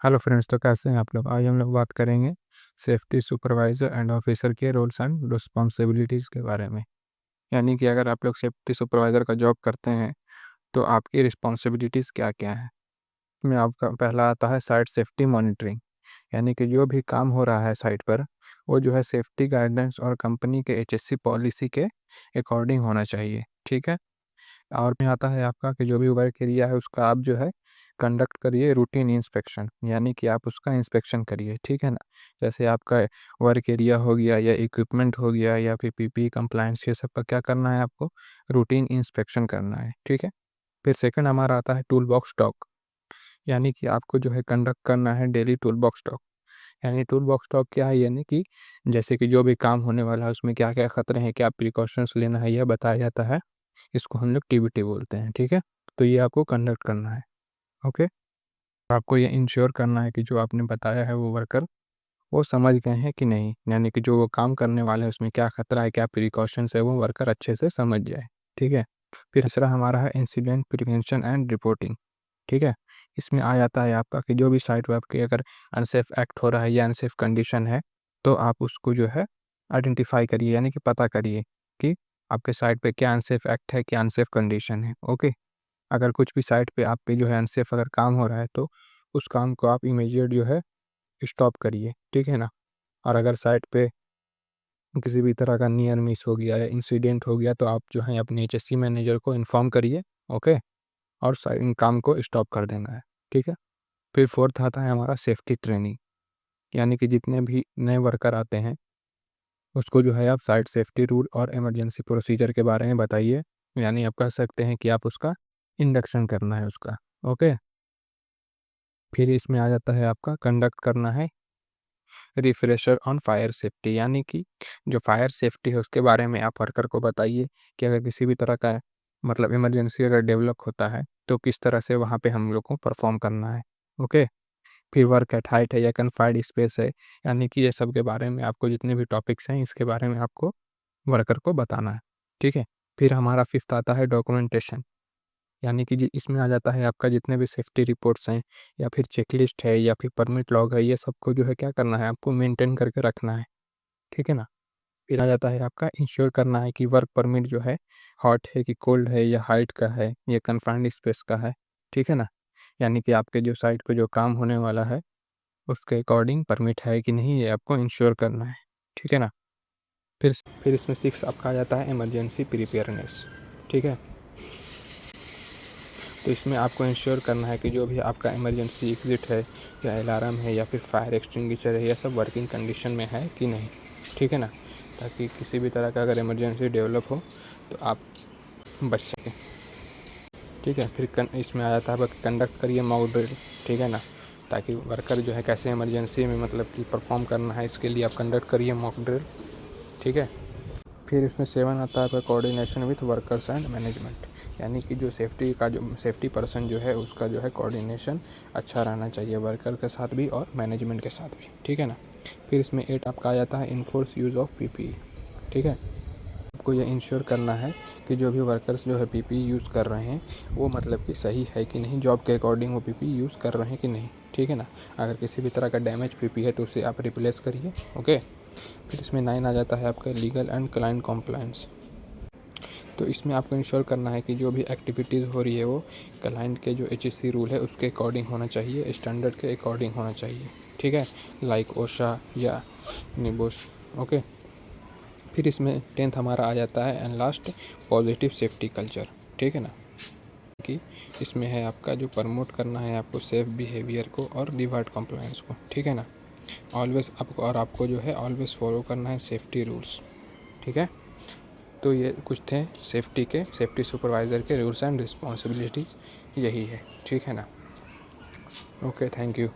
Hello friends, तो कैसे हैं आप लोग। आज हम लोग बात करेंगे सेफ्टी सुपरवाइज़र एंड ऑफिसर के रोल्स एंड रिस्पॉन्सिबिलिटीज़ के बारे में। यानी कि अगर आप लोग सेफ्टी सुपरवाइज़र का जॉब करते हैं तो आपकी रिस्पॉन्सिबिलिटीज़ क्या क्या हैं। इसमें आपका पहला आता है साइट सेफ्टी मॉनिटरिंग। यानी कि जो भी काम हो रहा है साइट पर वो जो है सेफ्टी गाइडेंस और कंपनी के एचएससी पॉलिसी के अकॉर्डिंग होना चाहिए। ठीक है। और में आता है आपका कि जो भी वर्क एरिया है उसका आप जो है कंडक्ट करिए रूटीन इंस्पेक्शन, यानी कि आप उसका इंस्पेक्शन करिए। ठीक है ना। जैसे आपका वर्क एरिया हो गया या इक्विपमेंट हो गया या फिर पीपी कंप्लायंस, ये सब का क्या करना है आपको, रूटीन इंस्पेक्शन करना है। ठीक है। फिर सेकंड हमारा आता है टूल बॉक्स टॉक। यानी कि आपको जो है कंडक्ट करना है डेली टूल बॉक्स टॉक। यानी टूल बॉक्स टॉक क्या है, यानी कि जैसे कि जो भी काम होने वाला है उसमें क्या क्या खतरे हैं, क्या प्रिकॉशंस लेना है, यह बताया जाता है। इसको हम लोग टीबीटी बोलते हैं। ठीक है। तो ये आपको कंडक्ट करना है। ओके। आपको ये इंश्योर करना है कि जो आपने बताया है वो वर्कर वो समझ गए हैं कि नहीं, यानी कि जो वो काम करने वाले हैं उसमें क्या खतरा है, क्या प्रिकॉशंस है, वो वर्कर अच्छे से समझ जाए। ठीक है। फिर तीसरा हमारा है इंसिडेंट प्रिवेंशन एंड रिपोर्टिंग। ठीक है। इसमें आ जाता है आपका कि जो भी साइट वेब के अगर अनसेफ एक्ट हो रहा है या अनसेफ कंडीशन है तो आप उसको जो है आइडेंटिफाई करिए, यानी कि पता करिए कि आपके साइट पे क्या अनसेफ एक्ट है, क्या अनसेफ कंडीशन है। ओके। अगर कुछ भी साइट पे आप पे जो है अनसेफ अगर काम हो रहा है तो उस काम को आप इमीडिएट जो है स्टॉप करिए। ठीक है ना। और अगर साइट पे किसी भी तरह का नियर मिस हो गया या इंसिडेंट हो गया तो आप जो है अपने एचएससी मैनेजर को इन्फॉर्म करिए। ओके। और इन काम को स्टॉप कर देना है। ठीक है। फिर फोर्थ आता है हमारा सेफ्टी ट्रेनिंग। यानी कि जितने भी नए वर्कर आते हैं उसको जो है आप साइट सेफ्टी रूल और इमरजेंसी प्रोसीजर के बारे में बताइए। यानी आप कह सकते हैं कि आप उसका इंडक्शन करना है उसका। ओके। फिर इसमें आ जाता है आपका कंडक्ट करना है रिफ्रेशर ऑन फायर सेफ्टी। यानी कि जो फायर सेफ्टी है उसके बारे में आप वर्कर को बताइए कि अगर किसी भी तरह का मतलब इमरजेंसी अगर डेवलप होता है तो किस तरह से वहाँ पे हम लोग को परफॉर्म करना है। ओके। फिर वर्क एट हाइट है या कन्फाइंड स्पेस है, यानी कि ये सब के बारे में आपको जितने भी टॉपिक्स हैं इसके बारे में आपको वर्कर को बताना है। ठीक है। फिर हमारा फिफ्थ आता है डॉक्यूमेंटेशन। यानी कि इसमें आ जाता है आपका जितने भी सेफ्टी रिपोर्ट्स हैं या फिर चेकलिस्ट है या फिर परमिट लॉग है, ये सबको जो है क्या करना है, आपको मेंटेन करके रखना है। ठीक है ना। फिर आ जाता है आपका इंश्योर करना है कि वर्क परमिट जो है हॉट है कि कोल्ड है या हाइट का है या कन्फाइंड स्पेस का है। ठीक है ना। यानी कि आपके जो साइट पे जो काम होने वाला है उसके अकॉर्डिंग परमिट है कि नहीं, ये आपको इंश्योर करना है। ठीक है ना। फिर फिर इसमें सिक्स आपका आ जाता है इमरजेंसी प्रिपेयरनेस। ठीक है। तो इसमें आपको इंश्योर करना है कि जो भी आपका इमरजेंसी एग्ज़िट है या अलार्म है या फिर फायर एक्सटिंग्विशर है, यह सब वर्किंग कंडीशन में है कि नहीं। ठीक है ना। ताकि किसी भी तरह का अगर इमरजेंसी डेवलप हो तो आप बच सकें। ठीक है। फिर इसमें आ जाता है कंडक्ट करिए मॉक ड्रिल। ठीक है ना। ताकि वर्कर जो है कैसे इमरजेंसी में मतलब कि परफॉर्म करना है इसके लिए आप कंडक्ट करिए मॉक ड्रिल। ठीक है। फिर इसमें सेवन आता है coordination with workers and management. यानी कि जो सेफ्टी का जो सेफ्टी पर्सन जो है उसका जो है कोऑर्डिनेशन अच्छा रहना चाहिए वर्कर के साथ भी और मैनेजमेंट के साथ भी। ठीक है ना। फिर इसमें एट आपका आ जाता है इन्फोर्स यूज़ ऑफ पीपीई। ठीक है। आपको यह इंश्योर करना है कि जो भी वर्कर्स जो है पीपीई यूज़ कर रहे हैं वो मतलब कि सही है कि नहीं, जॉब के अकॉर्डिंग वो पीपीई यूज़ कर रहे हैं कि नहीं। ठीक है ना। अगर किसी भी तरह का डैमेज पीपीई है तो उसे आप रिप्लेस करिए। ओके। फिर इसमें 9 आ जाता है आपका लीगल एंड क्लाइंट कॉम्प्लायंस। तो इसमें आपको इंश्योर करना है कि जो भी एक्टिविटीज़ हो रही है वो क्लाइंट के जो एचएससी रूल है उसके अकॉर्डिंग होना चाहिए, स्टैंडर्ड के अकॉर्डिंग होना चाहिए। ठीक है। लाइक ओशा या निबोश। ओके। फिर इसमें 10th हमारा आ जाता है and last positive safety culture. ठीक है ना। कि इसमें है आपका जो प्रमोट करना है आपको सेफ बिहेवियर को और डिवाइड कंप्लायंस को। ठीक है ना। ऑलवेज आपको जो है ऑलवेज फॉलो करना है सेफ्टी रूल्स। ठीक है। तो ये कुछ थे सेफ्टी सुपरवाइज़र के रूल्स एंड रिस्पॉन्सिबिलिटीज़, यही है। ठीक है ना। Okay, thank you.